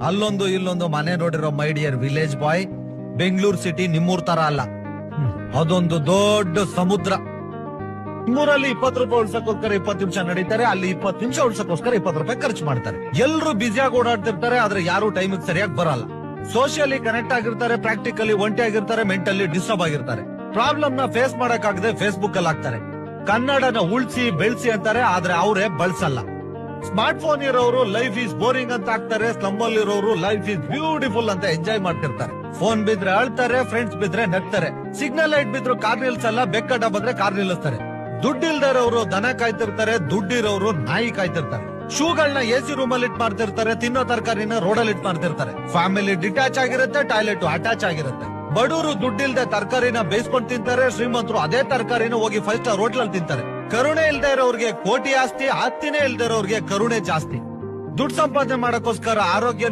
ಅಲ್ಲೊಂದು ಇಲ್ಲೊಂದು ಮನೆ ನೋಡಿರೋ my dear village boy, Bengaluru city ನಿಮ್ಮೂರ್ ತರ ಅಲ್ಲ. ಅದೊಂದು ದೊಡ್ಡ ಸಮುದ್ರ. ನಿಮ್ಮೂರಲ್ಲಿ 20 ರೂಪಾಯಿ ಉಳ್ಸಕ್ಕೋಸ್ಕರ 20 ನಿಮಿಷ ನಡೀತಾರೆ, ಅಲ್ಲಿ 20 ನಿಮಿಷ ಉಳ್ಸಕ್ಕೋಸ್ಕರ 20 ರೂಪಾಯಿ ಖರ್ಚು ಮಾಡ್ತಾರೆ. ಎಲ್ರು ಬ್ಯುಸಿಯಾಗಿ ಓಡಾಡ್ತಿರ್ತಾರೆ, ಆದ್ರೆ ಯಾರು ಟೈಮಿಗೆ ಸರಿಯಾಗಿ ಬರಲ್ಲ. ಸೋಷಿಯಲಿ ಕನೆಕ್ಟ್ ಆಗಿರ್ತಾರೆ, ಪ್ರಾಕ್ಟಿಕಲಿ ಒಂಟಿ ಆಗಿರ್ತಾರೆ, ಮೆಂಟಲಿ ಡಿಸ್ಟರ್ಬ್ ಆಗಿರ್ತಾರೆ. ಪ್ರಾಬ್ಲಮ್ ನ ಫೇಸ್ ಮಾಡಕ್ಕಾಗದೆ ಫೇಸ್ಬುಕ್ ಅಲ್ಲಿ ಹಾಕ್ತಾರೆ. ಕನ್ನಡನ ಉಳ್ಸಿ ಬೆಳ್ಸಿ ಅಂತಾರೆ, ಆದ್ರೆ ಅವರೇ ಬಳಸಲ್ಲ. ಸ್ಮಾರ್ಟ್ ಫೋನ್ ಇರೋರು ಲೈಫ್ ಈಸ್ ಬೋರಿಂಗ್ ಅಂತ ಹಾಕ್ತಾರೆ, ಸ್ಲಮ್ ಅಲ್ಲಿ ಇರೋರು ಲೈಫ್ ಈಸ್ ಬ್ಯೂಟಿಫುಲ್ ಅಂತ ಎಂಜಾಯ್ ಮಾಡ್ತಿರ್ತಾರೆ. ಫೋನ್ ಬಿದ್ರೆ ಅಳ್ತಾರೆ, ಫ್ರೆಂಡ್ಸ್ ಬಿದ್ರೆ ನಗ್ತಾರೆ. ಸಿಗ್ನಲ್ ಲೈಟ್ ಬಿದ್ರು ಕಾರ್ ನಿಲ್ಸಲ್ಲ, ಬೆಕ್ಕಡ್ಡ ಬಂದ್ರೆ ಕಾರ್ ನಿಲ್ಲಿಸ್ತಾರೆ. ದುಡ್ಡಿಲ್ದಿರೋರು ದನ ಕಾಯ್ತಿರ್ತಾರೆ, ದುಡ್ಡಿರೋರು ನಾಯಿ ಕಾಯ್ತಿರ್ತಾರೆ. ಶೂಗಳನ್ನ ಎಸಿ ರೂಮ್ ಅಲ್ಲಿ ಇಟ್ ಮಾಡ್ತಿರ್ತಾರೆ, ತಿನ್ನೋ ತರಕಾರಿನ ರೋಡಲ್ಲಿ ಇಟ್ ಮಾಡ್ತಿರ್ತಾರೆ. ಫ್ಯಾಮಿಲಿ ಡಿಟ್ಯಾಚ್ ಆಗಿರುತ್ತೆ, ಟಾಯ್ಲೆಟ್ ಅಟ್ಯಾಚ್ ಆಗಿರುತ್ತೆ. ಬಡವರು ದುಡ್ಡಿಲ್ದೆ ತರಕಾರಿನ ಬೇಯಿಸ್ಕೊಂಡು ತಿಂತಾರೆ, ಶ್ರೀಮಂತರು ಅದೇ ತರಕಾರಿನ ಹೋಗಿ 5 ಸ್ಟಾರ್ ಹೋಟ್ಲಲ್ಲಿ ತಿಂತಾರೆ. ಕರುಣೆ ಇಲ್ದೇ ಇರೋರ್ಗೆ ಕೋಟಿ ಆಸ್ತಿ, ಆಸ್ತಿನೇ ಇಲ್ದೇ ಇರೋರ್ಗೆ ಕರುಣೆ ಜಾಸ್ತಿ. ದುಡ್ಡು ಸಂಪಾದನೆ ಮಾಡಕ್ಕೋಸ್ಕರ ಆರೋಗ್ಯ